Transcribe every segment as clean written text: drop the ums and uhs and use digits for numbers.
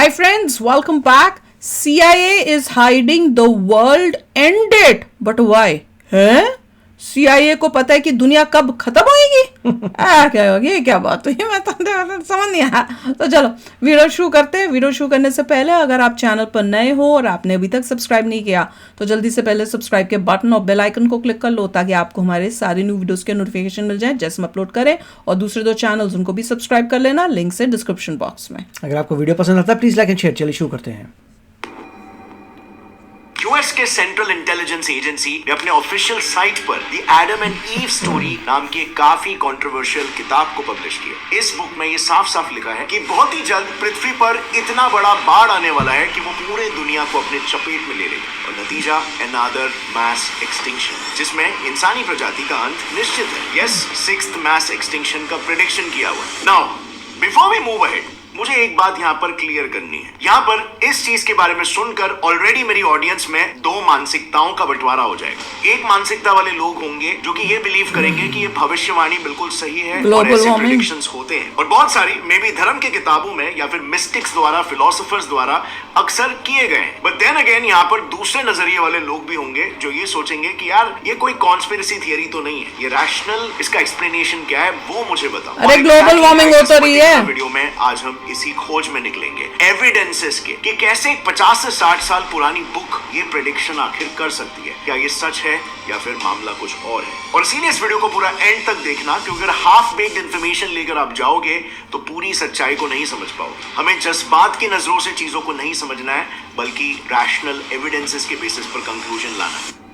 Hi friends, welcome back. CIA is hiding the world end date. But why? है? CIA को पता है कि दुनिया कब खत्म होगी? क्या होगी? ये क्या बात हुई? मैं तो समझ नहीं आया। तो चलो वीडियो शुरू करते हैं। वीडियो शुरू करने से पहले अगर आप चैनल पर नए हो और आपने अभी तक सब्सक्राइब नहीं किया तो जल्दी से पहले सब्सक्राइब के बटन और बेल आइकन को क्लिक कर लो ताकि आपको हमारे सारे न्यू वीडियोस के नोटिफिकेशन मिल जाए जैसे हम अपलोड करें। और दूसरे दो चैनल्स उनको भी सब्सक्राइब कर लेना, लिंक से डिस्क्रिप्शन बॉक्स में। अगर आपको वीडियो पसंद आता है प्लीज लाइक एंड शेयर। चलिए शुरू करते हैं। यूएस के सेंट्रल इंटेलिजेंस एजेंसी ने अपने ऑफिशियल साइट पर the Adam and Eve story नाम की एक काफी कंट्रोवर्शियल किताब को पब्लिश किया। इस बुक में ये साफ साफ लिखा है कि बहुत ही जल्द पृथ्वी पर इतना बड़ा बाढ़ आने वाला है कि वो पूरे दुनिया को अपने चपेट में ले लेगी और नतीजा अनदर मास एक्सटिंक्शन, जिसमें इंसानी प्रजाति का अंत निश्चित है। यस, 6th मास एक्सटिंक्शन का प्रेडिक्शन किया हुआ है। Now before we move ahead, मुझे एक बात यहाँ पर क्लियर करनी है। यहाँ पर इस चीज के बारे में सुनकर ऑलरेडी मेरी ऑडियंस में दो मानसिकताओं का बंटवारा हो जाएगा। एक मानसिकता वाले लोग होंगे जो कि ये बिलीव करेंगे कि ये भविष्यवाणी बिल्कुल सही है और ऐसे प्रेडिक्शंस होते हैं, और बहुत सारी मे बी धर्म के किताबों में या फिर मिस्टिक्स द्वारा, फिलोसोफर्स द्वारा अक्सर किए गए हैं। बट देन अगेन यहाँ पर दूसरे नजरिए वाले लोग भी होंगे जो ये सोचेंगे कि यार ये कोई कॉन्स्पिरेसी थियरी तो नहीं है, ये रैशनल, इसका एक्सप्लेनेशन क्या है वो मुझे बताओ। अरे ग्लोबल वार्मिंग हो तो रही है। वीडियो में आज हम इसी खोज में निकलेंगे एविडेंसेस के कि कैसे 50 से 60 साल पुरानी बुक ये प्रेडिक्शन आखिर कर सकती है। क्या ये सच है या फिर मामला कुछ और है? और इसीलिए इस वीडियो को पूरा एंड तक देखना, क्योंकि अगर हाफ बेक्ड इंफॉर्मेशन लेकर आप जाओगे तो पूरी सच्चाई को नहीं समझ पाओगे। हमें जज्बात की नजरों से चीजों को नहीं समझना है बल्कि रैशनल एविडेंसेस के बेसिस पर कंक्लूजन लाना है।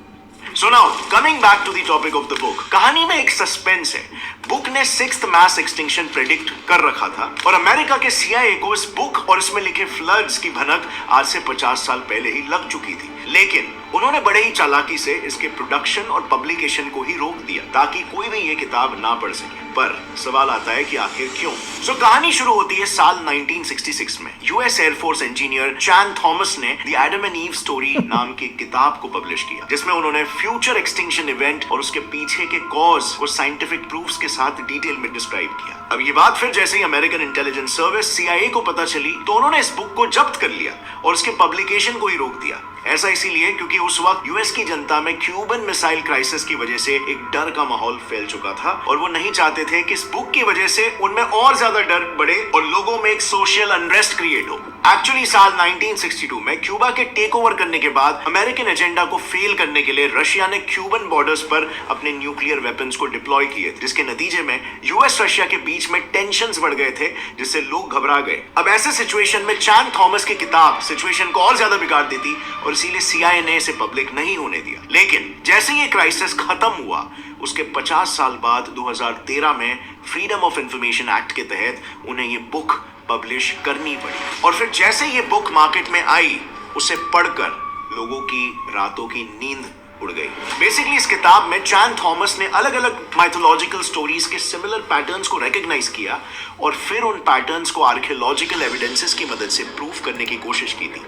So now, coming back to the topic of the book, कहानी में एक सस्पेंस है। बुक ने 6th मास एक्सटिंक्शन प्रेडिक्ट कर रखा था और अमेरिका के CIA को इस बुक और इसमें लिखे फ्लड्स की भनक आज से 50 साल पहले ही लग चुकी थी, लेकिन उन्होंने बड़े ही चालाकी से इसके प्रोडक्शन और पब्लिकेशन को ही रोक दिया ताकि कोई भी ये किताब ना पढ़ सके। पर सवाल आता है कि आखिर क्यों? सो कहानी शुरू होती है साल 1966 में। यूएस एयरफोर्स इंजीनियर चैन थॉमस ने the Adam and Eve story नाम की किताब को पब्लिश किया, जिसमें उन्होंने फ्यूचर एक्सटिंक्शन इवेंट और उसके पीछे के कॉज को साइंटिफिक प्रूफ्स के साथ डिटेल में डिस्क्राइब किया। अब ये बात फिर जैसे ही अमेरिकन इंटेलिजेंस सर्विस CIA को पता चली तो उन्होंने इस बुक को जब्त कर लिया और उसके पब्लिकेशन को ही रोक दिया। ऐसा इसीलिए क्योंकि उस वक्त यूएस की जनता में क्यूबन मिसाइल क्राइसिस की वजह से एक डर का माहौल फैल चुका था और वो नहीं चाहते थे कि इस बुक की वजह से उनमें और ज्यादा डर बढ़े और लोगों में एक सोशल अनरेस्ट क्रिएट हो। एक्चुअली साल 1962 में क्यूबा के टेक ओवर करने के बाद अमेरिकन एजेंडा को फेल करने के लिए रशिया ने क्यूबन बॉर्डर्स पर अपने न्यूक्लियर वेपन्स को डिप्लॉय किए, जिसके नतीजे में यूएस रशिया के बीच में टेंशंस बढ़ गए थे, जिससे लोग घबरा गए। अब ऐसे सिचुएशन में चैन थॉमस की किताब सिचुएशन को और ज्यादा बिगाड़ देती और इसीलिए CIA ने इसे पब्लिक नहीं होने दिया। लेकिन जैसे ये क्राइसिस खत्म हुआ उसके 50 साल बाद 2013 में फ्रीडम ऑफ इंफॉर्मेशन एक्ट के तहत उन्हें ये बुक पब्लिश करनी पड़ी। और फिर जैसे ये बुक मार्केट में आई, उसे पढ़कर लोगों की रातों की नींद उड़ गई। बेसिकली इस किताब में चैन थॉमस ने अलग अलग माइथोलॉजिकल स्टोरीज के सिमिलर पैटर्न्स को रिकॉग्नाइज किया और फिर उन पैटर्न्स को आर्कियोलॉजिकल एविडेंसेस की मदद से प्रूफ करने की कोशिश की थी।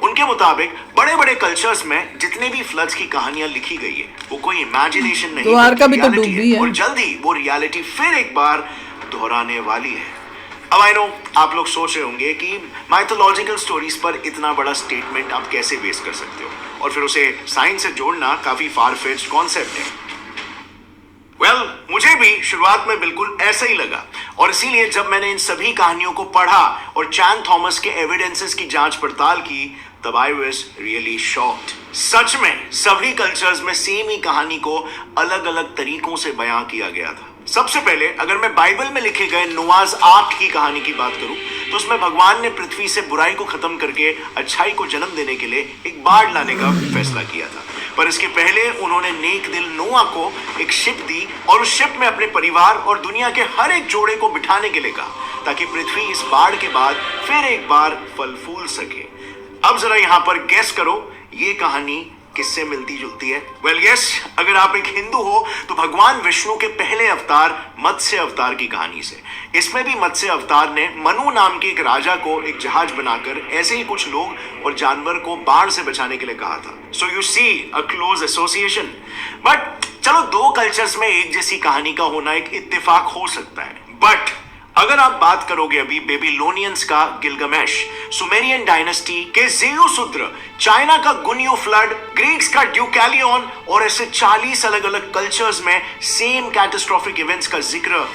उनके मुताबिक बड़े बड़े कल्चर्स में जितने भी फ्लड्स की कहानियां लिखी गई है वो कोई इमेजिनेशन नहीं है और जल्दी वो रियलिटी फिर एक बार दोहराने वाली है। अब आई नो आप लोग सोच रहे होंगे कि माइथोलॉजिकल स्टोरीज पर इतना बड़ा स्टेटमेंट आप कैसे बेस कर सकते हो और फिर उसे साइंस से जोड़ना काफी फार फेच्ड कॉन्सेप्ट है। वेल, मुझे भी शुरुआत में बिल्कुल ऐसा ही लगा और इसीलिए जब मैंने इन सभी कहानियों को पढ़ा और चैन थॉमस के एविडेंसेस की जांच पड़ताल की तब आई वाज रियली शॉक्ड। सच में सभी कल्चर्स में सेम ही कहानी को अलग अलग तरीकों से बयां किया गया था। सबसे पहले अगर मैं बाइबल में लिखे गए नोआज आर्क की कहानी की बात करूं तो उसमें भगवान ने पृथ्वी से बुराई को खत्म करके अच्छाई को जन्म देने के लिए एक बाढ़ लाने का फैसला किया था। पर इसके पहले उन्होंने नेक दिल नोआ को एक शिप दी और उस शिप में अपने परिवार और दुनिया के हर एक जोड़े को बिठाने के लिए कहा ताकि पृथ्वी इस बाढ़ के बाद फिर एक बार फल फूल सके। अब जरा यहाँ पर गेस करो ये कहानी किससे मिलती जुलती है? वेल यस, अगर आप एक हिंदू हो तो भगवान विष्णु के पहले अवतार मत्स्य अवतार की कहानी से। इसमें भी मत्स्य अवतार ने मनु नाम के एक राजा को एक जहाज बनाकर ऐसे ही कुछ लोग और जानवर को बाढ़ से बचाने के लिए कहा था। So you see a close association. But चलो दो कल्चर्स में एक जैसी कहानी का होना एक इत्तेफाक हो सकता है, बट अगर आप बात करोगे अभी बेबीलोनियंस का गिलगमेश, सुमेरियन डायनेस्टी के ज़ेयुसुद्र, चाइना का गुन्यू फ्लड, ग्रीक्स का ड्यूकैलियन और ऐसे 40 अलग अलग कल्चर्स में सेम कैटास्ट्रोफिक इवेंट्स का जिक्र,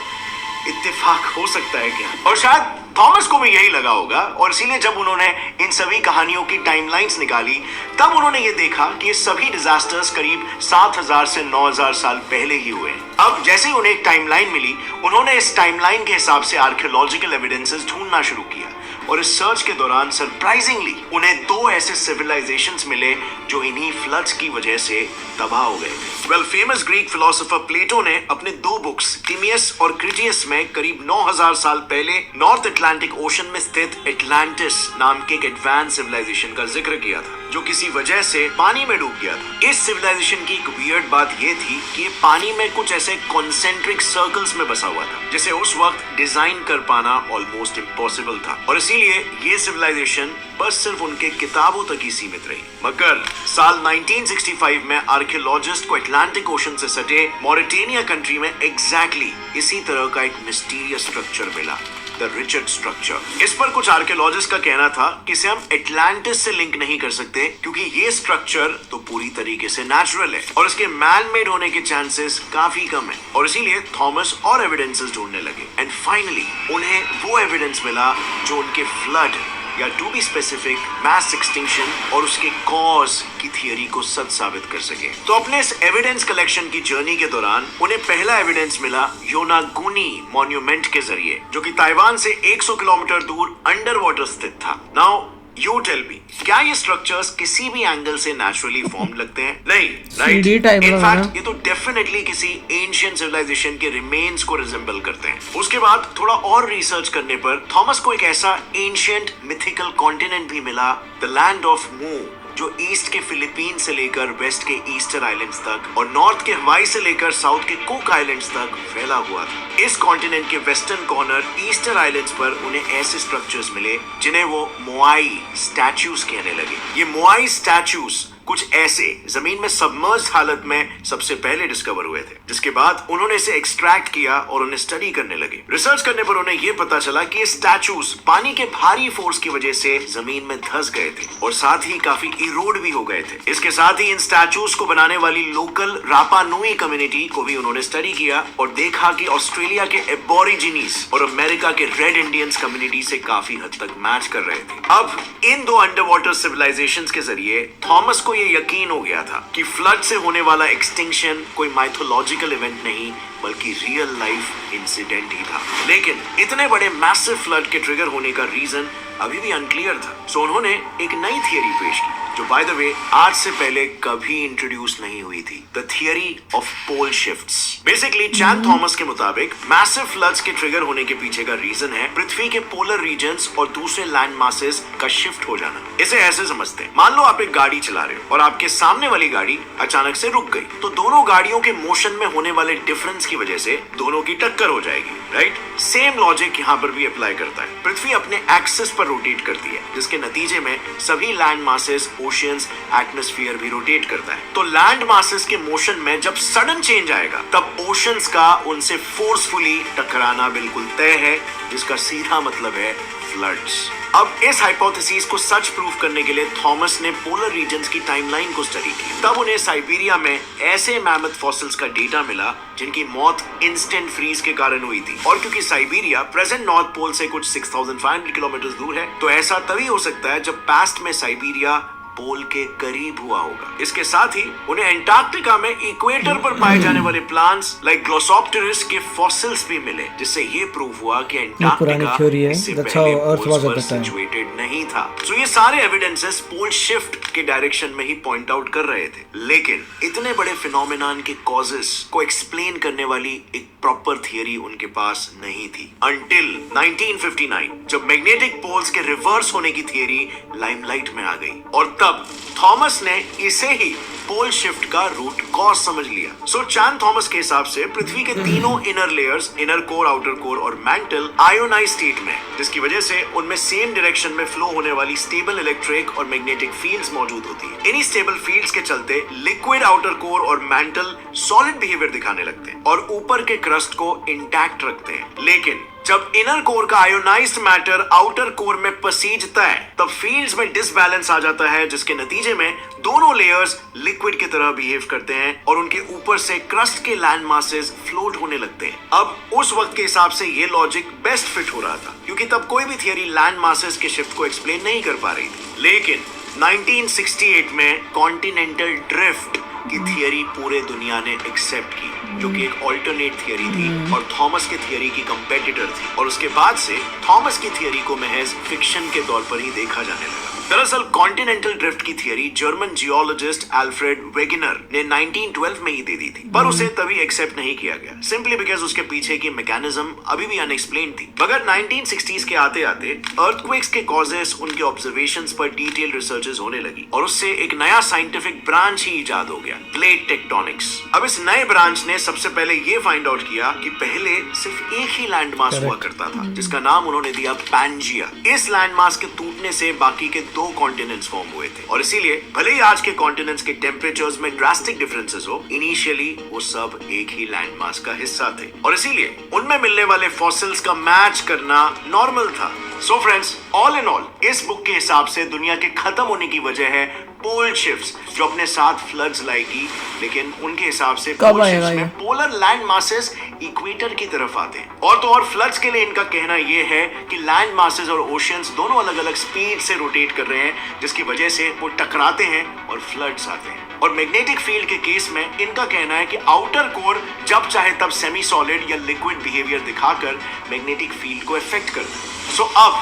इत्तेफाक हो सकता है क्या? और शायद थॉमस को भी यही लगा होगा, और इसीलिए जब उन्होंने इन सभी कहानियों की टाइमलाइंस निकाली तब उन्होंने ये देखा कि ये सभी डिजास्टर्स करीब 7000 से 9000 साल पहले ही हुए। अब जैसे ही उन्हें एक टाइमलाइन मिली, उन्होंने इस टाइमलाइन के हिसाब से आर्कियोलॉजिकल एविडेंसेस ढूंढना शुरू किया, और इस सर्च के दौरान सरप्राइजिंगली उन्हें 2 ऐसे सिविलाइजेशंस मिले जो इन्हीं फ्लड्स की वजह से तबाह हो गए थे। वेल, फेमस ग्रीक फिलोसोफर प्लेटो ने अपने 2 बुक्स टिमियस और क्रिटियस में करीब 9000 साल पहले नॉर्थ अटलांटिक ओशन में स्थित एटलांटिस नाम के एक एडवांस सिविलाइजेशन का जिक्र किया था, जो किसी वजह से पानी में डूब गया था। इस सिविलाइजेशन की एक वियर्ड बात यह थी कि ये पानी में कुछ ऐसे कॉन्सेंट्रिक सर्कल्स में बसा हुआ था, जिसे उस वक्त डिजाइन कर पाना ऑलमोस्ट इम्पॉसिबल था, और इसीलिए ये सिविलाइजेशन बस सिर्फ उनके किताबों तक ही सीमित रही। मगर साल 1965 में आर्कियोलॉजिस्ट को अटलांटिक ओशन से सटे मॉरिटेनिया कंट्री में एग्जैक्टली इसी तरह का एक मिस्टीरियस स्ट्रक्चर मिला, द रिचर्ड स्ट्रक्चर। इस पर कुछ आर्कियोलॉजिस्ट का कहना था कि इसे हम एटलांटिस से लिंक नहीं कर सकते, क्योंकि ये स्ट्रक्चर तो पूरी तरीके से नेचुरल है और इसके मैन मेड होने के चांसेस काफी कम है, और इसीलिए थॉमस और एविडेंसेस ढूंढने लगे। एंड फाइनली उन्हें वो एविडेंस मिला जो उनके फ्लड, या to be specific mass extinction और उसके कॉज की थियरी को सच साबित कर सके। तो अपने इस एविडेंस कलेक्शन की जर्नी के दौरान उन्हें पहला एविडेंस मिला योनागुनी मॉन्यूमेंट के जरिए, जो कि ताइवान से 100 किलोमीटर दूर अंडर वाटर स्थित था। नाउ यू टेल मी, क्या ये स्ट्रक्चर्स किसी भी एंगल से नेचुरली फॉर्म लगते हैं? नहीं, राइट? CD टाइप लग रहा है। इनफैक्ट ये तो डेफिनेटली किसी एंशिएंट सिविलाइजेशन के रिमेन्स को रिजेंबल करते हैं। उसके बाद थोड़ा और रिसर्च करने पर थॉमस को एक ऐसा एंशिएंट मिथिकल कॉन्टिनेंट भी मिला, द लैंड ऑफ मू, जो ईस्ट के फिलीपींस से लेकर वेस्ट के ईस्टर आइलैंड्स तक और नॉर्थ के हवाई से लेकर साउथ के कुक आइलैंड्स तक फैला हुआ था। इस कॉन्टिनेंट के वेस्टर्न कॉर्नर ईस्टर आइलैंड्स पर उन्हें ऐसे स्ट्रक्चर्स मिले जिन्हें वो मोआई स्टैच्यूज कहने लगे। ये मोआई स्टैच्यूज कुछ ऐसे जमीन में सबमर्ज्ड हालत में सबसे पहले डिस्कवर हुए थे, जिसके बाद उन्होंने इसे एक्सट्रैक्ट किया और उन्हें स्टडी करने लगे। रिसर्च करने पर उन्हें यह पता चला कि ये स्टैच्यूज पानी के भारी फोर्स की वजह से जमीन में धंस गए थे और साथ ही काफी इरोड भी हो गए थे। इसके साथ ही इन स्टैच्यूज को बनाने वाली लोकल रापा नुई कम्युनिटी को भी उन्होंने स्टडी किया और देखा कि ऑस्ट्रेलिया के एबोरिजिनीज और अमेरिका के रेड इंडियंस कम्युनिटी से काफी हद तक मैच कर रहे थे। अब इन 2 अंडर वाटर सिविलाइजेशंस के जरिए थॉमस को ये यकीन हो गया था कि फ्लड से होने वाला एक्सटिंक्शन कोई माइथोलॉजिकल इवेंट नहीं बल्कि रियल लाइफ इंसिडेंट ही था। लेकिन इतने बड़े मैसिव फ्लड के ट्रिगर होने का रीजन अभी भी अनक्लियर था। सो उन्होंने एक नई थियरी पेश की, जो बाय द वे आज से पहले कभी इंट्रोड्यूस नहीं हुई थी, the theory of pole shifts. Basically Chan Thomas के मुताबिक मैसिव फ्लड्स के ट्रिगर होने के पीछे का रीजन है पृथ्वी के पोलर रीजन्स और दूसरे लैंड मासेस का शिफ्ट हो जाना। इसे ऐसे समझते हैं, मान लो आप एक गाड़ी चला रहे हो और आपके सामने वाली गाड़ी अचानक से रुक गई, तो दोनों गाड़ियों के मोशन में होने वाले डिफरेंस की वजह से दोनों की टक्कर हो जाएगी, राइट? सेम लॉजिक यहाँ पर भी अप्लाई करता है। पृथ्वी अपने एक्सिस पर रोटेट करती है, जिसके नतीजे में सभी लैंड मासेस, ओशियंस, एटमॉस्फेयर भी रोटेट करता है। तो लैंड मासेस के मोशन में जब सडन चेंज आएगा, तब ओशंस का उनसे फोर्सफुली टकराना बिल्कुल तय है, जिसका सीधा मतलब है फ्लड्स। अब इस हाइपोथेसिस को सच प्रूफ करने के लिए थॉमस ने पोलर रीजन्स की टाइमलाइन को स्टडी की। तब उन्हें साइबेरिया में ऐसे मैमथ फॉसिल्स का डेटा मिला जिनकी मौत इंस्टेंट फ्रीज के कारण हुई थी, और क्योंकि साइबेरिया प्रेजेंट नॉर्थ पोल से कुछ 6500 किलोमीटर दूर है, तो ऐसा तभी हो सकता है जब पास्ट में साइबेरिया पोल के करीब हुआ होगा। इसके साथ ही उन्हें एंटार्क्टिका में इक्वेटर पर पाए जाने वाले प्लांट्स लाइक ग्लोसोप्टेरिस के फॉसिल्स भी मिले, जिससे ये प्रूव हुआ कि एंटार्क्टिका इससे पहले पोल्स पर सिचुएटेड नहीं था। तो ये सारे एविडेंसेस पोल शिफ्ट के डायरेक्शन में ही पॉइंट आउट कर रहे थे, लेकिन इतने बड़े फिनोमेनन के कॉजेस को एक्सप्लेन करने वाली एक प्रॉपर थियरी उनके पास नहीं थी अंटिल 1959, जब मैग्नेटिक पोल्स के रिवर्स होने की थियरी लाइमलाइट में आ गई, और तब थॉमस ने इसे ही पोल शिफ्ट का रूट कॉज समझ लिया। सो चैन थॉमस के हिसाब से पृथ्वी के तीनों inner layers, inner core, outer core और मैंटल आयोनाइज स्टेट में, जिसकी वजह से उनमें सेम डायरेक्शन में फ्लो होने वाली स्टेबल इलेक्ट्रिक और मैग्नेटिक फील्ड्स मौजूद होती है। इन्हीं स्टेबल फील्ड्स के चलते लिक्विड आउटर कोर और मैंटल सॉलिड बिहेवियर दिखाने लगते हैं और ऊपर के क्रस्ट को इंटैक्ट रखते हैं। लेकिन जब इनर कोर का आयोनाइज्ड मैटर आउटर कोर में पसीजता है तब फील्ड्स में डिसबैलेंस आ जाता है, जिसके नतीजे में दोनों लेयर्स लिक्विड की तरह बिहेव करते हैं और उनके ऊपर से क्रस्ट के लैंड मासेस फ्लोट होने लगते हैं। अब उस वक्त के हिसाब से ये लॉजिक बेस्ट फिट हो रहा था, क्योंकि तब कोई भी थियरी लैंड मासेस के शिफ्ट को एक्सप्लेन नहीं कर पा रही थी। लेकिन 1968 में कॉन्टिनेंटल ड्रिफ्ट की थियरी पूरे दुनिया ने एक्सेप्ट की, जो कि एक ऑल्टरनेट थियरी थी और थॉमस के थियरी की कंपेटिटर थी। और उसके बाद से थॉमस की थियरी को महज फिक्शन के तौर पर ही देखा जाने लगा। दरअसल कॉन्टिनेंटल ड्रिफ्ट की theory German geologist Alfred Wegener ने 1912 में ही दे दी थी, पर उसे तभी एक्सेप्ट नहीं किया गया, सिंपली बिकॉज उसके पीछे की मैकेनिज्म अभी भी अनएक्सप्लेन्ड थी। मगर 1960s के आते आते अर्थक्वेक्स के कॉजेस, उनके ऑब्जर्वेशंस पर डिटेल रिसर्चेस होने लगी और उससे एक नया साइंटिफिक ब्रांच ही इजाद हो गया, प्लेट टेक्टोनिक्स। अब इस नए ब्रांच ने सबसे पहले ये फाइंड आउट किया कि पहले सिर्फ एक ही लैंड मास हुआ करता था, जिसका नाम उन्होंने दिया पैंजिया। इस लैंड मास के टूटने से बाकी के 2 कॉन्टिनेंट्स फॉर्म हुए थे और इसीलिए भले ही आज के कॉन्टिनेंट्स के टेम्परेचर्स में ड्रास्टिक डिफरेंसेस हो, इनिशियली वो सब एक ही लैंड मास का हिस्सा थे और इसीलिए उनमें मिलने वाले फॉसिल्स का मैच करना नॉर्मल था। So friends, all in all इस बुक के हिसाब से दुनिया के खत्म होने की वजह है पोल शिफ्ट्स, जो अपने साथ फ्लड्स लाएगी। लेकिन उनके हिसाब से पोल शिफ्ट्स में पोलर लैंड मासेस इक्वेटर की तरफ आते हैं। और तो और फ्लड्स के लिए इनका कहना यह है कि लैंड मासेस और ओशियंस दोनों अलग अलग स्पीड से रोटेट कर रहे हैं, जिसकी वजह से वो टकराते हैं और फ्लड्स आते हैं। और मैग्नेटिक फील्ड के केस में इनका कहना है कि आउटर कोर जब चाहे तब सेमी सॉलिड या लिक्विड बिहेवियर दिखाकर मैग्नेटिक फील्ड को इफेक्ट करता है। सो अब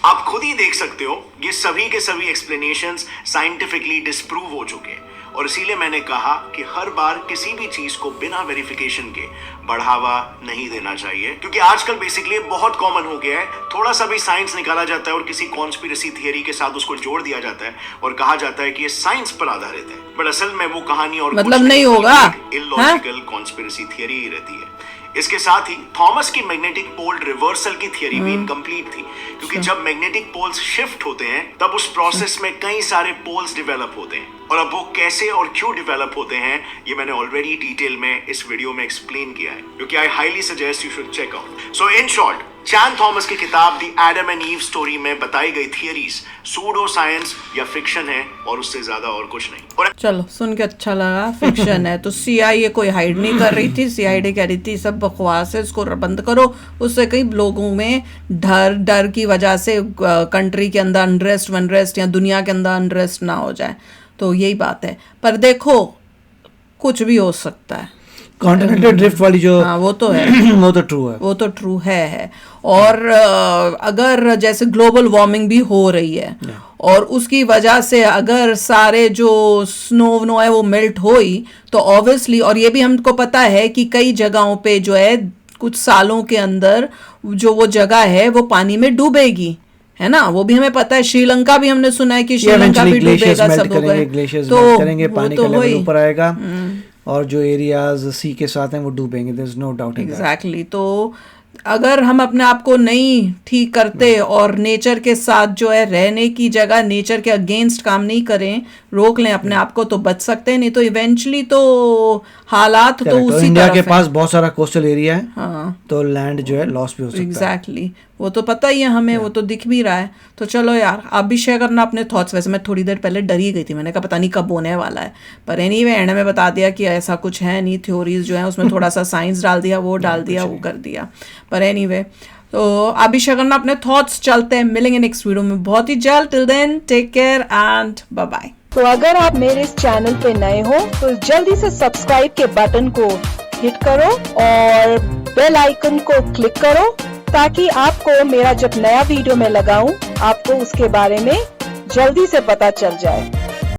आप खुद ही देख सकते हो, ये सभी के सभी एक्सप्लेनेशंस साइंटिफिकली डिस्प्रूव हो चुके हैं और इसीलिए मैंने कहा कि हर बार किसी भी चीज को बिना वेरिफिकेशन के बढ़ावा नहीं देना चाहिए, क्योंकि आजकल बेसिकली बहुत कॉमन हो गया है, थोड़ा सा भी साइंस निकाला जाता है और किसी कॉन्स्पिरेसी थियरी के साथ उसको जोड़ दिया जाता है और कहा जाता है कि ये साइंस पर आधारित है, बट असल में वो कहानी और मतलब नहीं होगा, इलॉजिकल कॉन्स्पिरेसी थियरी ही रहती है। इसके साथ ही थॉमस की मैग्नेटिक पोल रिवर्सल की थियरी भी इनकम्प्लीट थी, क्योंकि जब मैग्नेटिक पोल्स शिफ्ट होते हैं तब उस प्रोसेस में कई सारे पोल्स डेवलप होते हैं और अब वो कैसे और क्यों डेवलप होते हैं ये मैंने ऑलरेडी डिटेल में इस वीडियो में एक्सप्लेन किया है, क्योंकि I highly suggest you should check out. So in short, Chan Thomas की किताब the Adam and Eve story में बताई गई थियरीज सूडो साइंस या फिक्शन है और उससे ज्यादा और कुछ नहीं। और चलो सुन के अच्छा लगा, फिक्शन है तो CIA कोई हाइड नहीं कर रही थी, CID कह रही थी सब बकवास है, इसको बंद करो। उससे कई लोगों में डर की वजह से कंट्री के अंदर अनरेस्ट या दुनिया के अंदर अनरेस्ट ना हो जाए, तो यही बात है। पर देखो कुछ भी हो सकता है। कॉन्टिनेंटल ड्रिफ्ट वाली जो, हाँ वो तो है वो तो ट्रू है, वो तो ट्रू है। और अगर जैसे ग्लोबल वार्मिंग भी हो रही है और उसकी वजह से अगर सारे जो स्नो है वो मेल्ट होई तो ऑब्वियसली, और ये भी हमको पता है कि कई जगहों पे जो है कुछ सालों के अंदर जो वो जगह है वो पानी में डूबेगी, है ना, वो भी हमें पता है। श्रीलंका भी हमने सुना है कि श्रीलंका भी डूबेगा, सब होगा, तो करेंगे, पानी का लेवल ऊपर आएगा और जो एरियाज सी के साथ हैं वो डूबेंगे, there is no doubt in that. Exactly. तो अगर हम अपने आप को नहीं ठीक करते और नेचर के साथ जो है रहने की जगह नेचर के अगेंस्ट काम नहीं करें, रोक लें अपने आप को, तो बच सकते हैं, नहीं तो इवेंचुअली तो हालात तो उसी इंडिया तरफ के है। पास बहुत सारा कोस्टल एरिया है, हाँ तो लैंड जो है लॉस भी हो सकता है। एग्जैक्टली, वो तो पता ही है हमें, वो तो दिख भी रहा है। तो चलो यार, आप भी शेयर करना अपने थॉट्स। वैसे मैं थोड़ी देर पहले डर ही गई थी, मैंने कहा पता नहीं कब होने वाला है, पर एनीवे एंड में बता दिया कि ऐसा कुछ है नहीं, थ्योरीज जो है उसमें थोड़ा सा साइंस डाल दिया, वो डाल दिया, वो कर दिया। पर एनीवे, तो आप भी शेयर करना अपने थॉट्स। चलते हैं, मिलेंगे नेक्स्ट वीडियो में बहुत ही जल्द। Till then take care and bye bye. तो अगर आप मेरे इस चैनल पे नए हो तो जल्दी से सब्सक्राइब के बटन को हिट करो और बेल आइकन को क्लिक करो, ताकि आपको मेरा जब नया वीडियो मैं लगाऊं आपको उसके बारे में जल्दी से पता चल जाए।